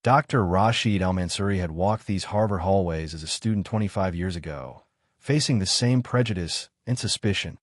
Dr. Rashid Al-Mansuri had walked these Harvard hallways as a student 25 years ago, facing the same prejudice and suspicion.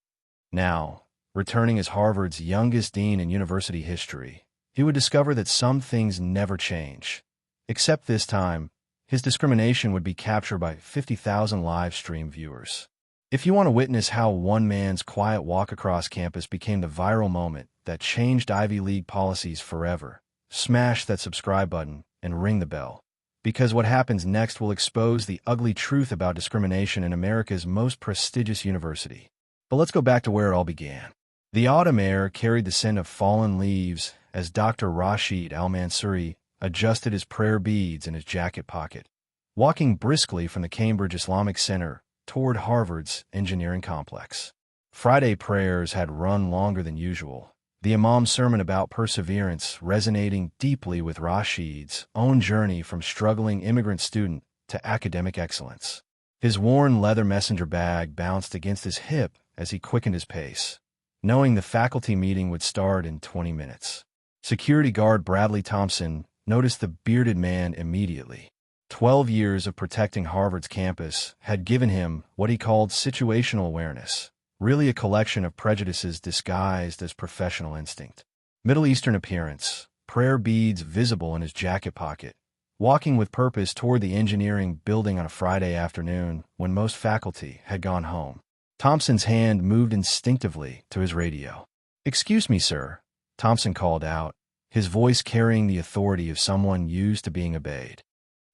Now, returning as Harvard's youngest dean in university history, he would discover that some things never change. Except this time, his discrimination would be captured by 50,000 live stream viewers. If you want to witness how one man's quiet walk across campus became the viral moment that changed Ivy League policies forever, smash that subscribe button and ring the bell. Because what happens next will expose the ugly truth about discrimination in America's most prestigious university. But let's go back to where it all began. The autumn air carried the scent of fallen leaves as Dr. Rashid Al-Mansuri adjusted his prayer beads in his jacket pocket, walking briskly from the Cambridge Islamic Center toward Harvard's engineering complex. Friday prayers had run longer than usual, the imam's sermon about perseverance resonating deeply with Rashid's own journey from struggling immigrant student to academic excellence. His worn leather messenger bag bounced against his hip as he quickened his pace, knowing the faculty meeting would start in 20 minutes. Security guard Bradley Thompson noticed the bearded man immediately. 12 years of protecting Harvard's campus had given him what he called situational awareness, really a collection of prejudices disguised as professional instinct. Middle Eastern appearance, prayer beads visible in his jacket pocket, walking with purpose toward the engineering building on a Friday afternoon when most faculty had gone home. Thompson's hand moved instinctively to his radio. "Excuse me, sir," Thompson called out, his voice carrying the authority of someone used to being obeyed.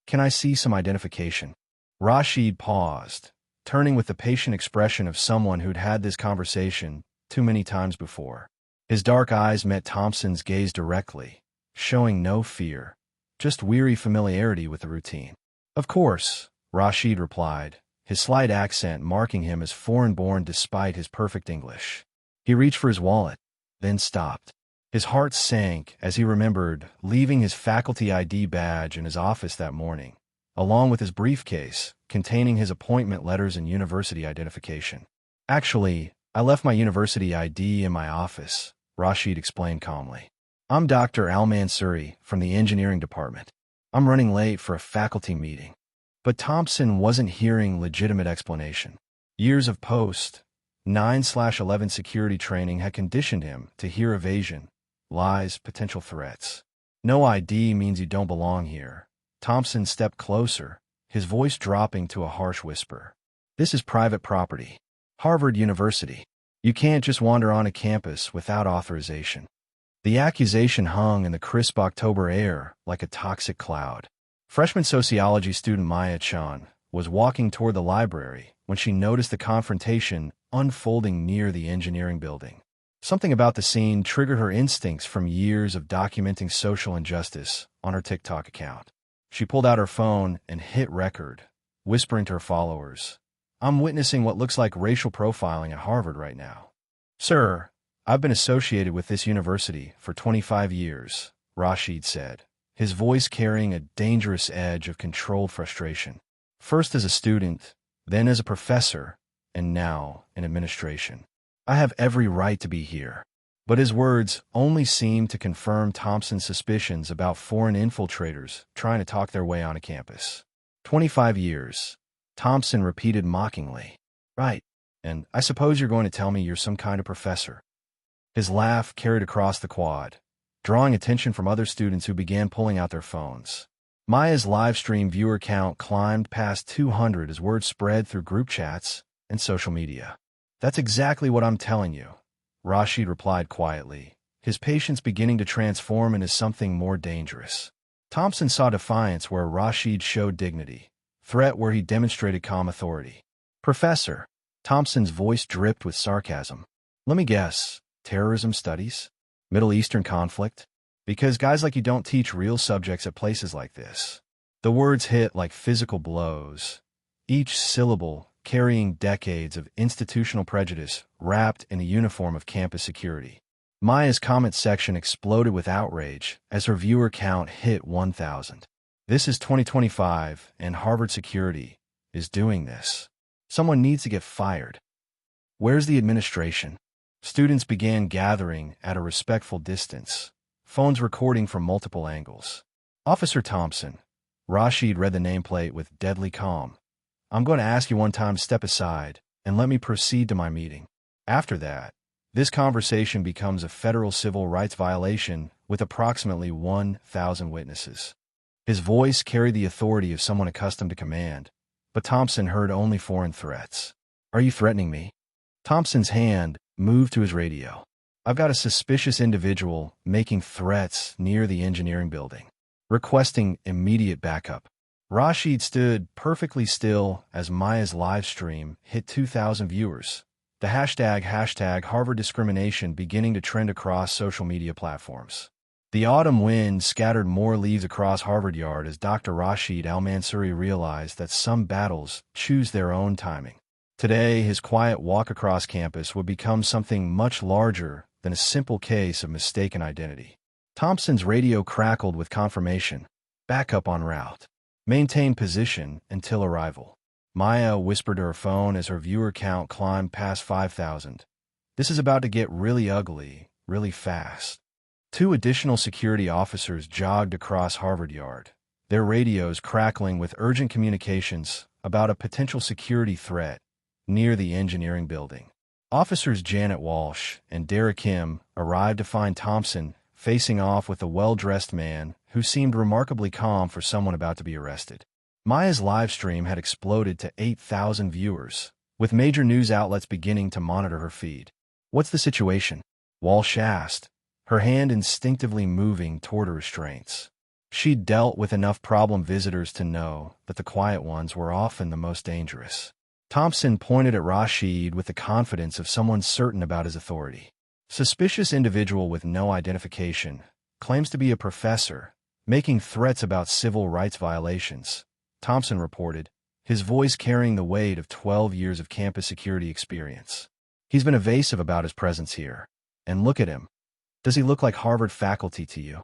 "Can I see some identification?" Rashid paused, turning with the patient expression of someone who'd had this conversation too many times before. His dark eyes met Thompson's gaze directly, showing no fear, just weary familiarity with the routine. "Of course," Rashid replied, his slight accent marking him as foreign-born despite his perfect English. He reached for his wallet, then stopped. His heart sank as he remembered leaving his faculty ID badge in his office that morning, along with his briefcase containing his appointment letters and university identification. "Actually, I left my university ID in my office," Rashid explained calmly. "I'm Dr. Al-Mansuri from the engineering department. I'm running late for a faculty meeting." But Thompson wasn't hearing legitimate explanation. Years of post 9/11 security training had conditioned him to hear evasion, lies, potential threats. "No ID means you don't belong here." Thompson stepped closer, his voice dropping to a harsh whisper. "This is private property. Harvard University. You can't just wander on a campus without authorization." The accusation hung in the crisp October air like a toxic cloud. Freshman sociology student Maya Chan was walking toward the library when she noticed the confrontation unfolding near the engineering building. Something about the scene triggered her instincts from years of documenting social injustice on her TikTok account. She pulled out her phone and hit record, whispering to her followers, "I'm witnessing what looks like racial profiling at Harvard right now." "Sir, I've been associated with this university for 25 years, Rashid said, his voice carrying a dangerous edge of controlled frustration. "First as a student, then as a professor, and now in administration. I have every right to be here." But his words only seemed to confirm Thompson's suspicions about foreign infiltrators trying to talk their way on a campus. 25 years, Thompson repeated mockingly. "Right, and I suppose you're going to tell me you're some kind of professor." His laugh carried across the quad, drawing attention from other students who began pulling out their phones. Maya's live stream viewer count climbed past 200 as word spread through group chats and social media. "That's exactly what I'm telling you," Rashid replied quietly, his patience beginning to transform into something more dangerous. Thompson saw defiance where Rashid showed dignity, threat where he demonstrated calm authority. "Professor," Thompson's voice dripped with sarcasm. "Let me guess, terrorism studies? Middle Eastern conflict? Because guys like you don't teach real subjects at places like this." The words hit like physical blows, each syllable carrying decades of institutional prejudice wrapped in a uniform of campus security. Maya's comment section exploded with outrage as her viewer count hit 1,000. "This is 2025, and Harvard security is doing this. Someone needs to get fired. Where's the administration?" Students began gathering at a respectful distance, phones recording from multiple angles. Officer Thompson. Rashid read the nameplate with deadly calm. I'm going to ask you one time to step aside and let me proceed to my meeting. After that, this conversation becomes a federal civil rights violation with approximately 1,000 witnesses. His voice carried the authority of someone accustomed to command, but Thompson heard only foreign threats. Are you threatening me? Thompson's hand moved to his radio. I've got a suspicious individual making threats near the engineering building, requesting immediate backup. Rashid stood perfectly still as Maya's live stream hit 2,000 viewers. The hashtag Harvard discrimination beginning to trend across social media platforms. The autumn wind scattered more leaves across Harvard Yard as Dr. Rashid Al-Mansouri realized that some battles choose their own timing. Today, his quiet walk across campus would become something much larger than a simple case of mistaken identity. Thompson's radio crackled with confirmation. Backup en route. Maintain position until arrival. Maya whispered to her phone as her viewer count climbed past 5,000. This is about to get really ugly, really fast. 2 additional security officers jogged across Harvard Yard, their radios crackling with urgent communications about a potential security threat near the engineering building. Officers Janet Walsh and Derek Kim arrived to find Thompson facing off with a well-dressed man who seemed remarkably calm for someone about to be arrested. Maya's live stream had exploded to 8,000 viewers, with major news outlets beginning to monitor her feed. What's the situation? Walsh asked, her hand instinctively moving toward her restraints. She'd dealt with enough problem visitors to know that the quiet ones were often the most dangerous. Thompson pointed at Rashid with the confidence of someone certain about his authority. Suspicious individual with no identification, claims to be a professor, making threats about civil rights violations, Thompson reported, his voice carrying the weight of 12 years of campus security experience. He's been evasive about his presence here. And look at him. Does he look like Harvard faculty to you?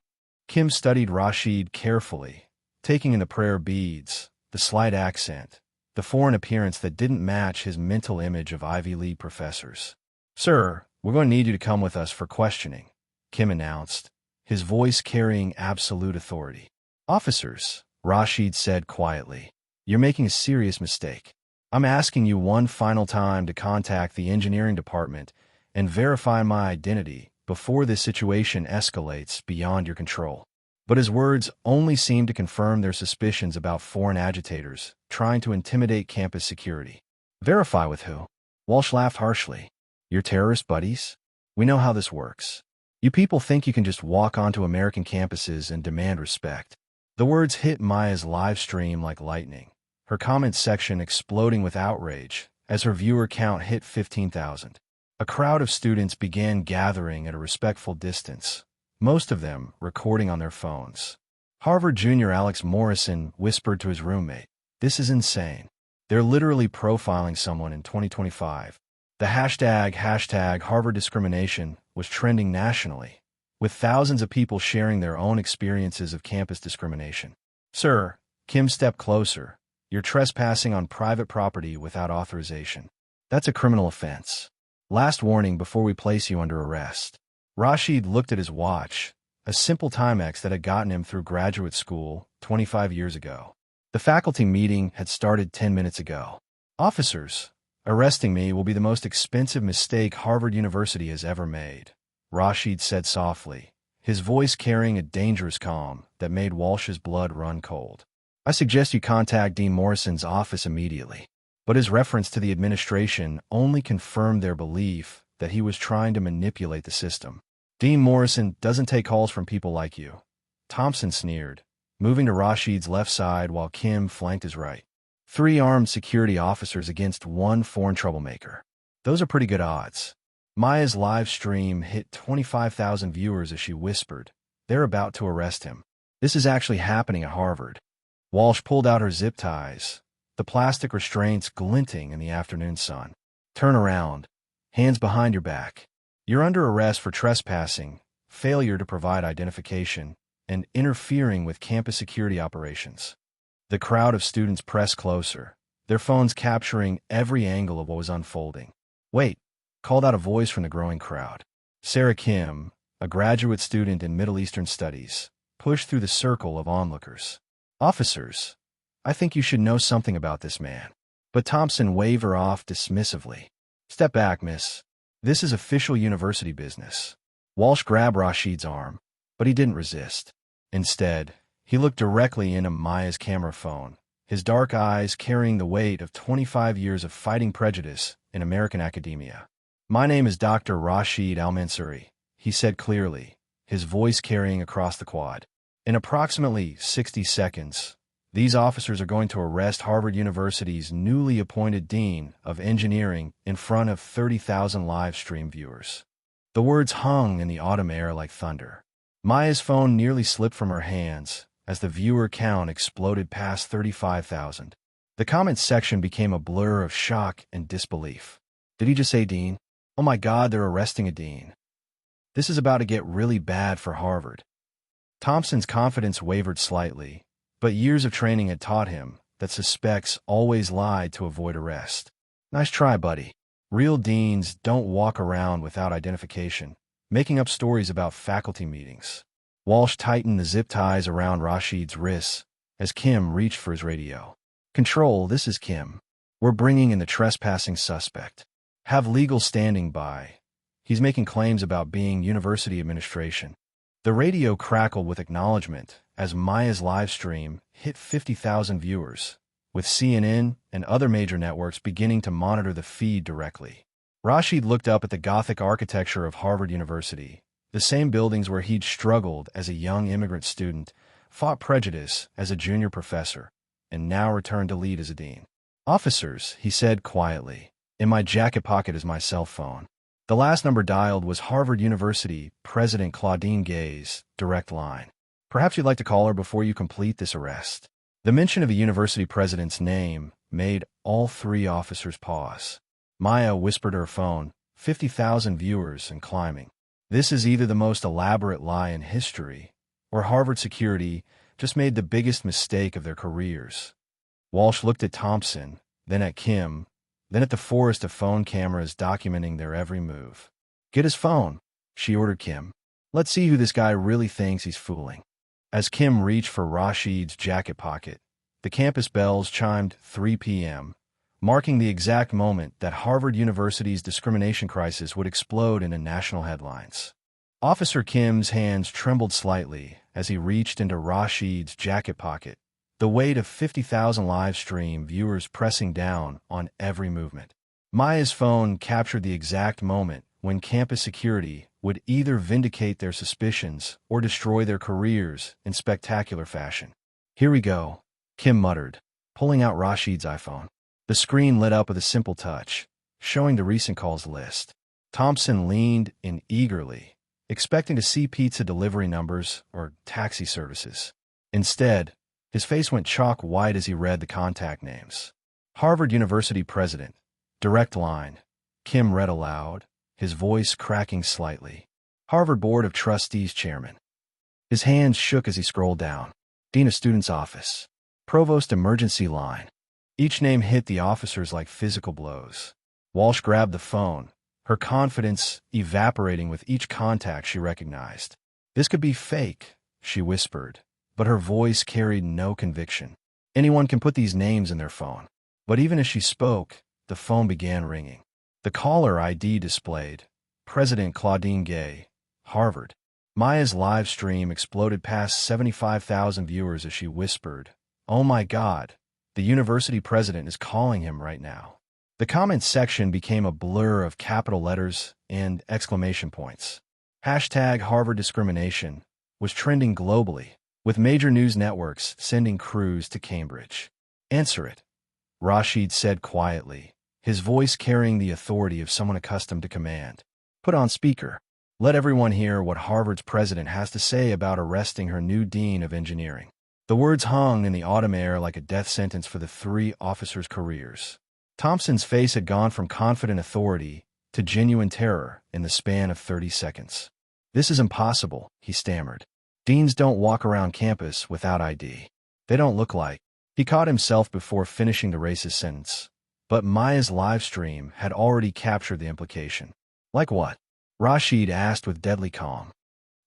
Kim studied Rashid carefully, taking in the prayer beads, the slight accent, the foreign appearance that didn't match his mental image of Ivy League professors. Sir, we're going to need you to come with us for questioning, Kim announced, his voice carrying absolute authority. Officers, Rashid said quietly, you're making a serious mistake. I'm asking you one final time to contact the engineering department and verify my identity before this situation escalates beyond your control. But his words only seemed to confirm their suspicions about foreign agitators trying to intimidate campus security. Verify with who? Walsh laughed harshly. Your terrorist buddies? We know how this works. You people think you can just walk onto American campuses and demand respect. The words hit Maya's live stream like lightning, her comment section exploding with outrage as her viewer count hit 15,000. A crowd of students began gathering at a respectful distance, most of them recording on their phones. Harvard junior Alex Morrison whispered to his roommate, "This is insane. They're literally profiling someone in 2025. The hashtag Harvard discrimination was trending nationally, with thousands of people sharing their own experiences of campus discrimination. Sir, Kim stepped closer. You're trespassing on private property without authorization. That's a criminal offense. Last warning before we place you under arrest." Rashid looked at his watch, a simple Timex that had gotten him through graduate school 25 years ago. The faculty meeting had started 10 minutes ago. Officers, arresting me will be the most expensive mistake Harvard University has ever made, Rashid said softly, his voice carrying a dangerous calm that made Walsh's blood run cold. I suggest you contact Dean Morrison's office immediately. But his reference to the administration only confirmed their belief that he was trying to manipulate the system. Dean Morrison doesn't take calls from people like you, Thompson sneered, moving to Rashid's left side while Kim flanked his right. 3 armed security officers against 1 foreign troublemaker. Those are pretty good odds. Maya's live stream hit 25,000 viewers as she whispered, "They're about to arrest him. This is actually happening at Harvard." Walsh pulled out her zip ties, the plastic restraints glinting in the afternoon sun. "Turn around. Hands behind your back. You're under arrest for trespassing, failure to provide identification, and interfering with campus security operations." The crowd of students pressed closer, their phones capturing every angle of what was unfolding. "Wait," called out a voice from the growing crowd. Sarah Kim, a graduate student in Middle Eastern Studies, pushed through the circle of onlookers. "Officers, I think you should know something about this man." But Thompson waved her off dismissively. "Step back, miss. This is official university business." Walsh grabbed Rashid's arm, but he didn't resist. Instead, he looked directly into Maya's camera phone, his dark eyes carrying the weight of 25 years of fighting prejudice in American academia. "My name is Dr. Rashid Al-Mansuri," he said clearly, his voice carrying across the quad. "In approximately 60 seconds, these officers are going to arrest Harvard University's newly appointed Dean of Engineering in front of 30,000 live stream viewers." The words hung in the autumn air like thunder. Maya's phone nearly slipped from her hands as the viewer count exploded past 35,000. The comments section became a blur of shock and disbelief. "Did he just say dean? Oh my God, they're arresting a dean. This is about to get really bad for Harvard." Thompson's confidence wavered slightly, but years of training had taught him that suspects always lied to avoid arrest. "Nice try, buddy. Real deans don't walk around without identification, making up stories about faculty meetings." Walsh tightened the zip ties around Rashid's wrists as Kim reached for his radio. "Control, this is Kim. We're bringing in the trespassing suspect. Have legal standing by. He's making claims about being university administration." The radio crackled with acknowledgement as Maya's live stream hit 50,000 viewers, with CNN and other major networks beginning to monitor the feed directly. Rashid looked up at the Gothic architecture of Harvard University, the same buildings where he'd struggled as a young immigrant student, fought prejudice as a junior professor, and now returned to lead as a dean. "Officers," he said quietly, "in my jacket pocket is my cell phone. The last number dialed was Harvard University President Claudine Gay's direct line. Perhaps you'd like to call her before you complete this arrest." The mention of a university president's name made all three officers pause. Maya whispered her phone, 50,000 viewers and climbing. This is either the most elaborate lie in history, or Harvard security just made the biggest mistake of their careers. Walsh looked at Thompson, then at Kim, then at the forest of phone cameras documenting their every move. "Get his phone," she ordered Kim. "Let's see who this guy really thinks he's fooling." As Kim reached for Rashid's jacket pocket, the campus bells chimed 3 p.m., marking the exact moment that Harvard University's discrimination crisis would explode into national headlines. Officer Kim's hands trembled slightly as he reached into Rashid's jacket pocket, the weight of 50,000 live stream viewers pressing down on every movement. Maya's phone captured the exact moment when campus security would either vindicate their suspicions or destroy their careers in spectacular fashion. "Here we go," Kim muttered, pulling out Rashid's iPhone. The screen lit up with a simple touch, showing the recent calls list. Thompson leaned in eagerly, expecting to see pizza delivery numbers or taxi services. Instead, his face went chalk white as he read the contact names. "Harvard University President, direct line," Kim read aloud, his voice cracking slightly. "Harvard Board of Trustees Chairman." His hands shook as he scrolled down. "Dean of Students Office. Provost Emergency Line." Each name hit the officers like physical blows. Walsh grabbed the phone, her confidence evaporating with each contact she recognized. "This could be fake," she whispered, but her voice carried no conviction. "Anyone can put these names in their phone." But even as she spoke, the phone began ringing. The caller ID displayed, President Claudine Gay, Harvard. Maya's live stream exploded past 75,000 viewers as she whispered, "Oh my God, the university president is calling him right now." The comments section became a blur of capital letters and exclamation points. Hashtag Harvard discrimination was trending globally, with major news networks sending crews to Cambridge. "Answer it," Rashid said quietly, his voice carrying the authority of someone accustomed to command. "Put on speaker. Let everyone hear what Harvard's president has to say about arresting her new dean of engineering." The words hung in the autumn air like a death sentence for the three officers' careers. Thompson's face had gone from confident authority to genuine terror in the span of 30 seconds. "This is impossible," he stammered. "Deans don't walk around campus without ID. They don't look like—" He caught himself before finishing the racist sentence, but Maya's live stream had already captured the implication. "Like what?" Rashid asked with deadly calm.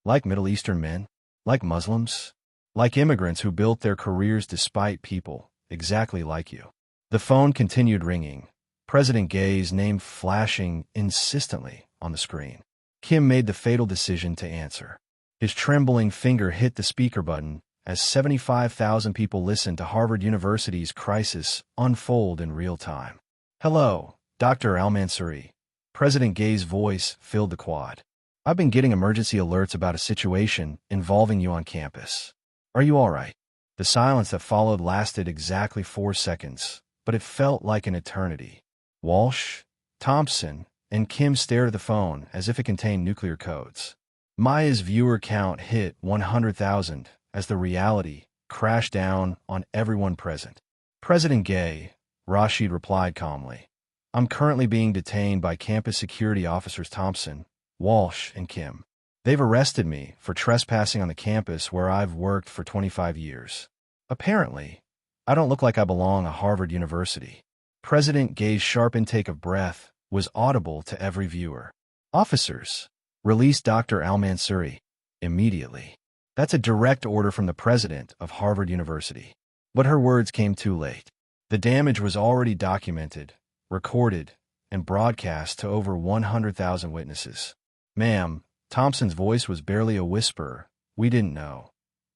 "Like Middle Eastern men?" Like Muslims? Like immigrants who built their careers despite people exactly like you. The phone continued ringing, President Gay's name flashing insistently on the screen. Kim made the fatal decision to answer. His trembling finger hit the speaker button as 75,000 people listened to Harvard University's crisis unfold in real time. Hello, Dr. Al-Mansouri. President Gay's voice filled the quad. I've been getting emergency alerts about a situation involving you on campus. Are you all right? The silence that followed lasted exactly 4 seconds, but it felt like an eternity. Walsh, Thompson, and Kim stared at the phone as if it contained nuclear codes. Maya's viewer count hit 100,000 as the reality crashed down on everyone present. President Gay, Rashid replied calmly. I'm currently being detained by campus security officers Thompson, Walsh, and Kim. They've arrested me for trespassing on the campus where I've worked for 25 years. Apparently, I don't look like I belong at Harvard University. President Gay's sharp intake of breath was audible to every viewer. Officers, release Dr. Al-Mansouri immediately. That's a direct order from the president of Harvard University. But her words came too late. The damage was already documented, recorded, and broadcast to over 100,000 witnesses. Ma'am, Thompson's voice was barely a whisper. We didn't know.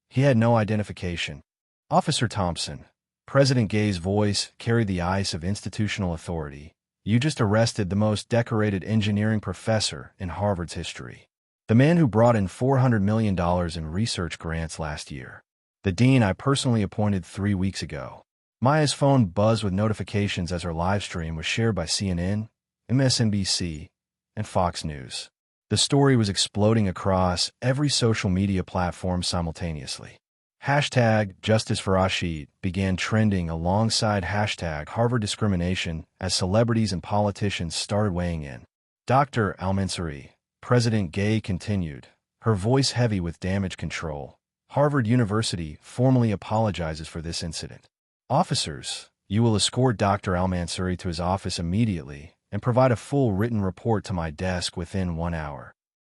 He had no identification. Officer Thompson, President Gay's voice carried the ice of institutional authority. You just arrested the most decorated engineering professor in Harvard's history. The man who brought in $400 million in research grants last year. The dean I personally appointed 3 weeks ago. Maya's phone buzzed with notifications as her live stream was shared by CNN, MSNBC, and Fox News. The story was exploding across every social media platform simultaneously. Hashtag Justice for Rashid began trending alongside hashtag Harvard discrimination as celebrities and politicians started weighing in. Dr. Al-Mansouri, President Gay continued, her voice heavy with damage control. Harvard University formally apologizes for this incident. Officers, you will escort Dr. Al-Mansouri to his office immediately and provide a full written report to my desk within 1 hour.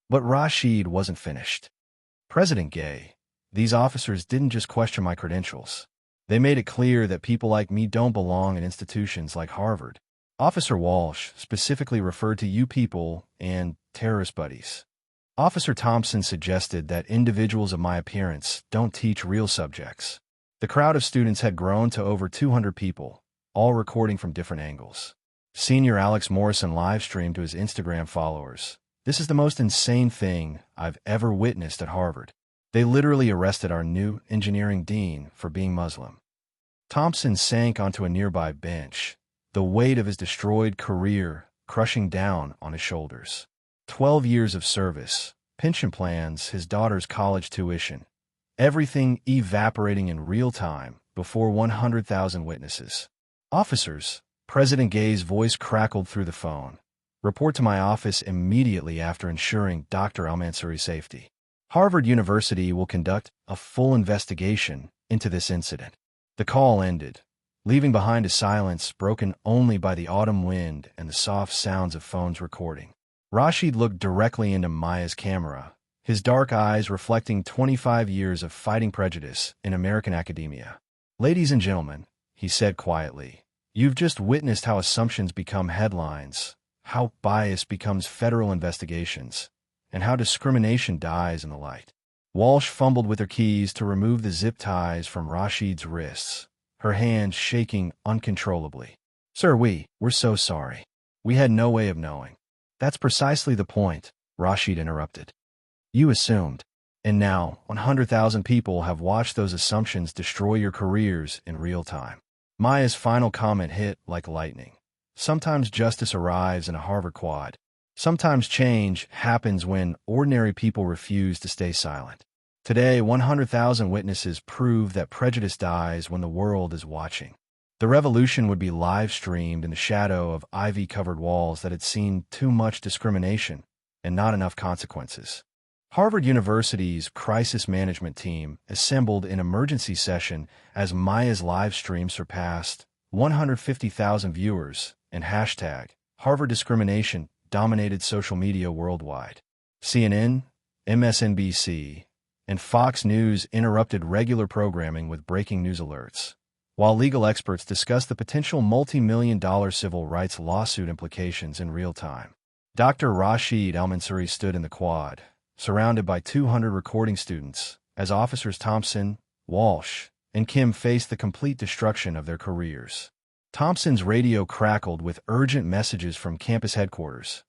But Rashid wasn't finished. President Gay, these officers didn't just question my credentials. They made it clear that people like me don't belong in institutions like Harvard. Officer Walsh specifically referred to you people and terrorist buddies. Officer Thompson suggested that individuals of my appearance don't teach real subjects. The crowd of students had grown to over 200 people, all recording from different angles. Senior Alex Morrison live-streamed to his Instagram followers. This is the most insane thing I've ever witnessed at Harvard. They literally arrested our new engineering dean for being Muslim. Thompson sank onto a nearby bench, the weight of his destroyed career crushing down on his shoulders. 12 years of service, pension plans, his daughter's college tuition, everything evaporating in real time before 100,000 witnesses. Officers, President Gay's voice crackled through the phone. Report to my office immediately after ensuring Dr. Al-Mansouri's safety. Harvard University will conduct a full investigation into this incident. The call ended, leaving behind a silence broken only by the autumn wind and the soft sounds of phones recording. Rashid looked directly into Maya's camera, his dark eyes reflecting 25 years of fighting prejudice in American academia. Ladies and gentlemen, he said quietly, you've just witnessed how assumptions become headlines, how bias becomes federal investigations, and how discrimination dies in the light. Walsh fumbled with her keys to remove the zip ties from Rashid's wrists, her hands shaking uncontrollably. Sir, we're so sorry. We had no way of knowing. That's precisely the point, Rashid interrupted. You assumed. And now, 100,000 people have watched those assumptions destroy your careers in real time. Maya's final comment hit like lightning. Sometimes justice arrives in a Harvard quad. Sometimes change happens when ordinary people refuse to stay silent. Today, 100,000 witnesses prove that prejudice dies when the world is watching. The revolution would be live-streamed in the shadow of ivy-covered walls that had seen too much discrimination and not enough consequences. Harvard University's crisis management team assembled an emergency session as Maya's live stream surpassed 150,000 viewers and hashtag Harvard discrimination dominated social media worldwide. CNN, MSNBC, and Fox News interrupted regular programming with breaking news alerts, while legal experts discussed the potential multi-million-dollar civil rights lawsuit implications in real time. Dr. Rashid Al-Mansouri stood in the quad, surrounded by 200 recording students, as officers Thompson, Walsh, and Kim faced the complete destruction of their careers. Thompson's radio crackled with urgent messages from campus headquarters.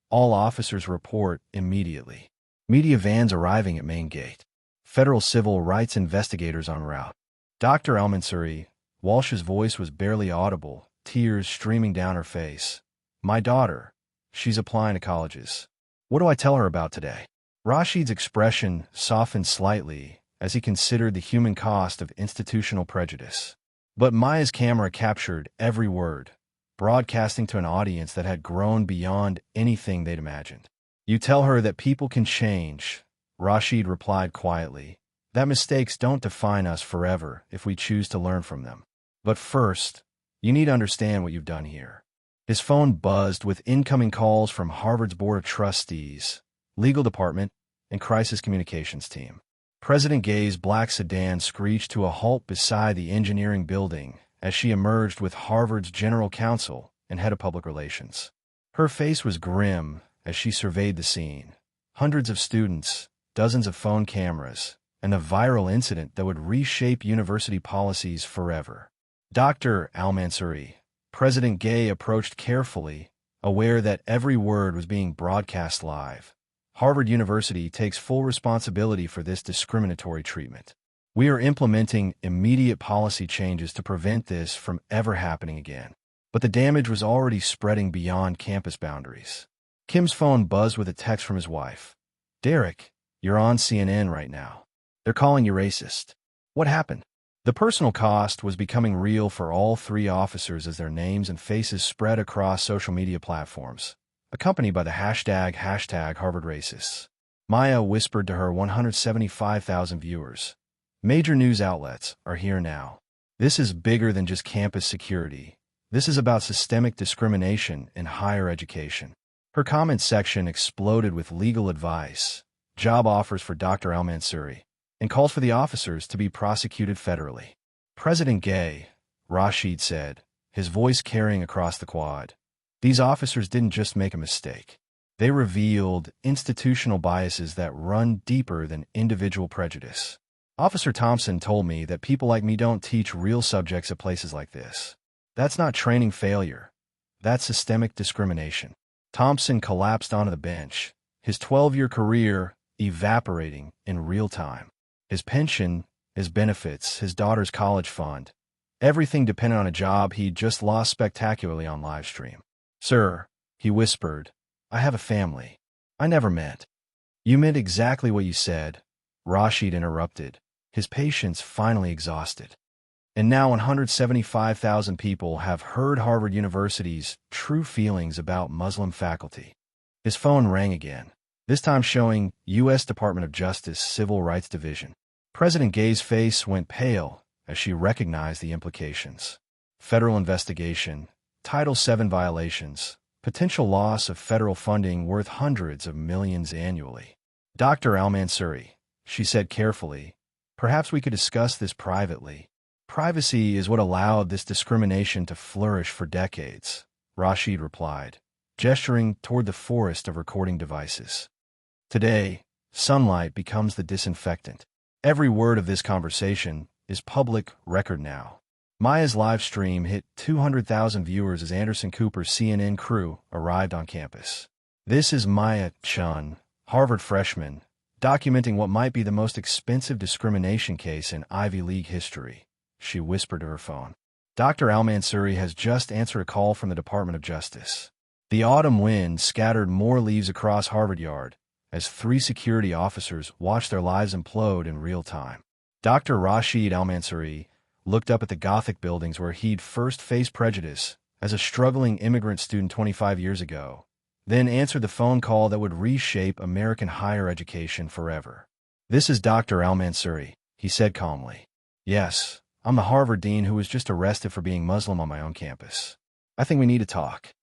All officers report immediately. Media vans arriving at main gate. Federal civil rights investigators en route. Dr. Al-Mansouri, Walsh's voice was barely audible, tears streaming down her face. My daughter. She's applying to colleges. What do I tell her about today? Rashid's expression softened slightly as he considered the human cost of institutional prejudice. But Maya's camera captured every word, broadcasting to an audience that had grown beyond anything they'd imagined. You tell her that people can change, Rashid replied quietly, that mistakes don't define us forever if we choose to learn from them. But first, you need to understand what you've done here. His phone buzzed with incoming calls from Harvard's Board of Trustees, legal department, and crisis communications team. President Gay's black sedan screeched to a halt beside the engineering building as she emerged with Harvard's general counsel and head of public relations. Her face was grim as she surveyed the scene. Hundreds of students, dozens of phone cameras, and a viral incident that would reshape university policies forever. Dr. Al-Mansouri, President Gay approached carefully, aware that every word was being broadcast live. Harvard University takes full responsibility for this discriminatory treatment. We are implementing immediate policy changes to prevent this from ever happening again. But the damage was already spreading beyond campus boundaries. Kim's phone buzzed with a text from his wife. Derek, you're on CNN right now. They're calling you racist. What happened? The personal cost was becoming real for all three officers as their names and faces spread across social media platforms, accompanied by the hashtag #HarvardRacists. Maya whispered to her 175,000 viewers. Major news outlets are here now. This is bigger than just campus security. This is about systemic discrimination in higher education. Her comment section exploded with legal advice, job offers for Dr. Al-Mansouri, and calls for the officers to be prosecuted federally. President Gay, Rashid said, his voice carrying across the quad. These officers didn't just make a mistake. They revealed institutional biases that run deeper than individual prejudice. Officer Thompson told me that people like me don't teach real subjects at places like this. That's not training failure. That's systemic discrimination. Thompson collapsed onto the bench, his 12-year career evaporating in real time. His pension, his benefits, his daughter's college fund, everything depended on a job he'd just lost spectacularly on livestream. Sir, he whispered, I have a family. I never meant. You meant exactly what you said, Rashid interrupted, his patience finally exhausted. And now 175,000 people have heard Harvard University's true feelings about Muslim faculty. His phone rang again, this time showing U.S. Department of Justice Civil Rights Division. President Gay's face went pale as she recognized the implications. Federal investigation, Title VII violations, potential loss of federal funding worth hundreds of millions annually. Dr. Al-Mansouri, she said carefully, perhaps we could discuss this privately. Privacy is what allowed this discrimination to flourish for decades, Rashid replied, gesturing toward the forest of recording devices. Today, sunlight becomes the disinfectant. Every word of this conversation is public record now. Maya's live stream hit 200,000 viewers as Anderson Cooper's CNN crew arrived on campus. This is Maya Chun, Harvard freshman, documenting what might be the most expensive discrimination case in Ivy League history, she whispered to her phone. Dr. Al-Mansouri has just answered a call from the Department of Justice. The autumn wind scattered more leaves across Harvard Yard as 3 security officers watched their lives implode in real time. Dr. Rashid Al-Mansouri looked up at the Gothic buildings where he'd first faced prejudice as a struggling immigrant student 25 years ago, then answered the phone call that would reshape American higher education forever. This is Dr. Al-Mansouri, he said calmly. Yes, I'm the Harvard dean who was just arrested for being Muslim on my own campus. I think we need to talk.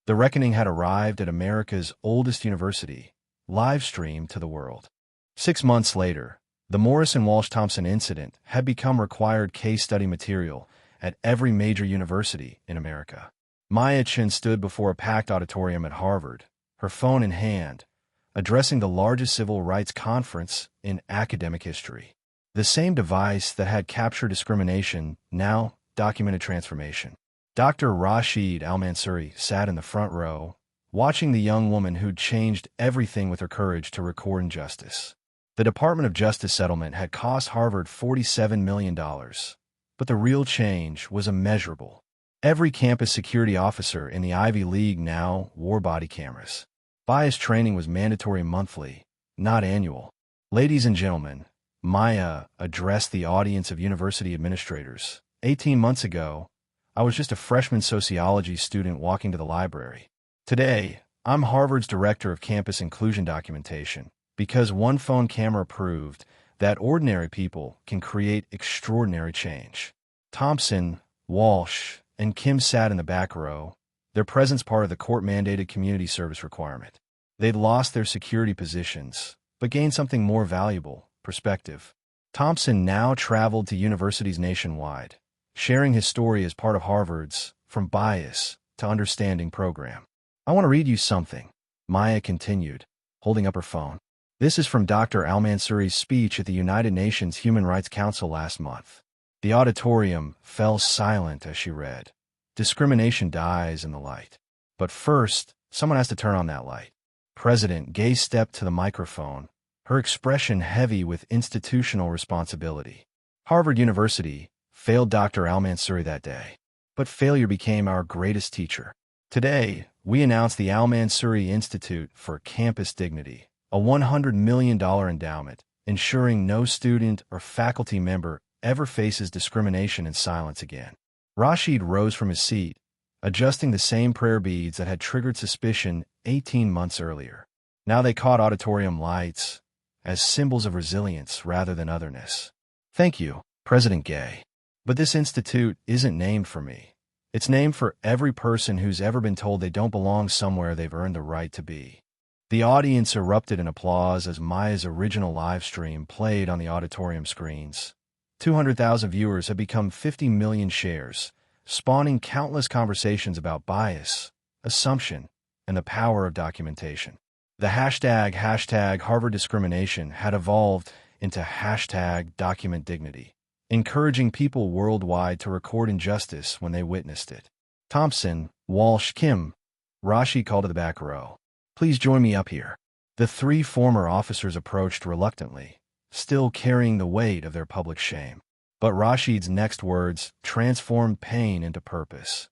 The reckoning had arrived at America's oldest university, live streamed to the world. 6 months later, The Morrison Walsh Thompson incident had become required case study material at every major university in America. Maya Chin stood before a packed auditorium at Harvard, her phone in hand, addressing the largest civil rights conference in academic history. The same device that had captured discrimination now documented transformation. Dr. Rashid Al-Mansuri sat in the front row, watching the young woman who'd changed everything with her courage to record injustice. The Department of Justice settlement had cost Harvard $47 million, but the real change was immeasurable. Every campus security officer in the Ivy League now wore body cameras. Bias training was mandatory monthly, not annual. Ladies and gentlemen, Maya addressed the audience of university administrators. 18 months ago, I was just a freshman sociology student walking to the library. Today, I'm Harvard's Director of Campus Inclusion Documentation, because one phone camera proved that ordinary people can create extraordinary change. Thompson, Walsh, and Kim sat in the back row, their presence part of the court-mandated community service requirement. They'd lost their security positions, but gained something more valuable: perspective. Thompson now traveled to universities nationwide, sharing his story as part of Harvard's From Bias to Understanding program. I want to read you something, Maya continued, holding up her phone. This is from Dr. Al-Mansuri's speech at the United Nations Human Rights Council last month. The auditorium fell silent as she read. Discrimination dies in the light. But first, someone has to turn on that light. President Gay stepped to the microphone, her expression heavy with institutional responsibility. Harvard University failed Dr. Al-Mansuri that day, but failure became our greatest teacher. Today, we announce the Al-Mansuri Institute for Campus Dignity, a $100 million endowment, ensuring no student or faculty member ever faces discrimination in silence again. Rashid rose from his seat, adjusting the same prayer beads that had triggered suspicion 18 months earlier. Now they caught auditorium lights as symbols of resilience rather than otherness. Thank you, President Gay. But this institute isn't named for me. It's named for every person who's ever been told they don't belong somewhere they've earned the right to be. The audience erupted in applause as Maya's original live stream played on the auditorium screens. 200,000 viewers have become 50 million shares, spawning countless conversations about bias, assumption, and the power of documentation. The hashtag Harvard discrimination had evolved into hashtag document dignity, encouraging people worldwide to record injustice when they witnessed it. Thompson, Walsh, Kim, Rashid called to the back row. Please join me up here. The three former officers approached reluctantly, still carrying the weight of their public shame. But Rashid's next words transformed pain into purpose.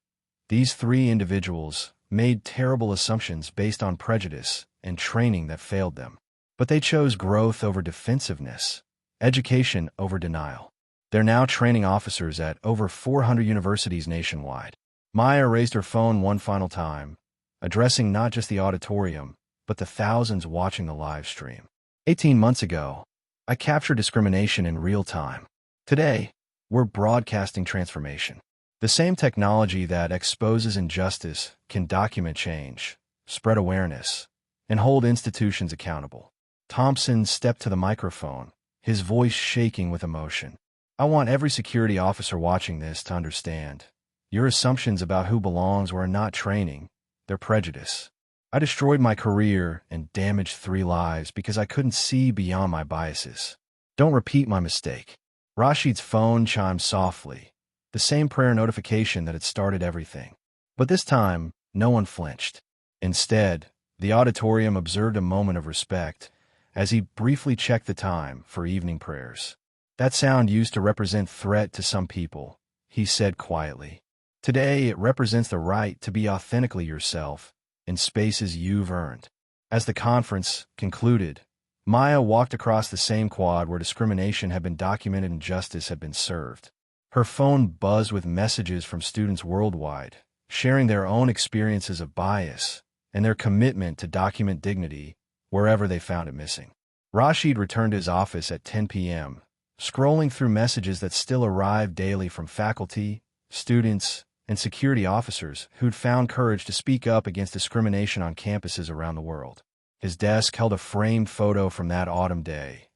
These three individuals made terrible assumptions based on prejudice and training that failed them. But they chose growth over defensiveness, education over denial. They're now training officers at over 400 universities nationwide. Maya raised her phone one final time, addressing not just the auditorium, but the thousands watching the live stream. 18 months ago, I captured discrimination in real time. Today, we're broadcasting transformation. The same technology that exposes injustice can document change, spread awareness, and hold institutions accountable. Thompson stepped to the microphone, his voice shaking with emotion. I want every security officer watching this to understand. Your assumptions about who belongs were not training, they're prejudice. I destroyed my career and damaged 3 lives because I couldn't see beyond my biases. Don't repeat my mistake. Rashid's phone chimed softly, the same prayer notification that had started everything. But this time, no one flinched. Instead, the auditorium observed a moment of respect as he briefly checked the time for evening prayers. That sound used to represent threat to some people, he said quietly. Today, it represents the right to be authentically yourself in spaces you've earned. As the conference concluded, Maya walked across the same quad where discrimination had been documented and justice had been served. Her phone buzzed with messages from students worldwide, sharing their own experiences of bias and their commitment to document dignity wherever they found it missing. Rashid returned to his office at 10 p.m., scrolling through messages that still arrived daily from faculty, students, and security officers who'd found courage to speak up against discrimination on campuses around the world. His desk held a framed photo from that autumn day,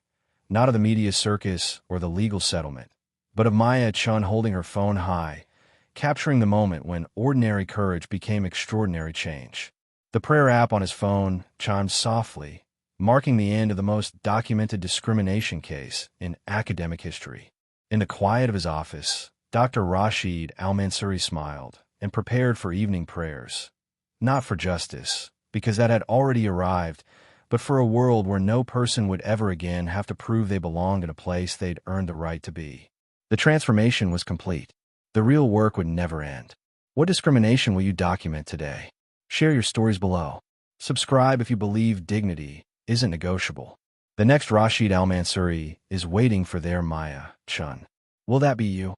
not of the media circus or the legal settlement, but of Maya Chun holding her phone high, capturing the moment when ordinary courage became extraordinary change. The prayer app on his phone chimed softly, marking the end of the most documented discrimination case in academic history. In the quiet of his office, Dr. Rashid Al-Mansuri smiled and prepared for evening prayers, not for justice, because that had already arrived, but for a world where no person would ever again have to prove they belonged in a place they'd earned the right to be. The transformation was complete. The real work would never end. What discrimination will you document today? Share your stories below. Subscribe if you believe dignity isn't negotiable. The next Rashid Al-Mansuri is waiting for their Maya Chun. Will that be you?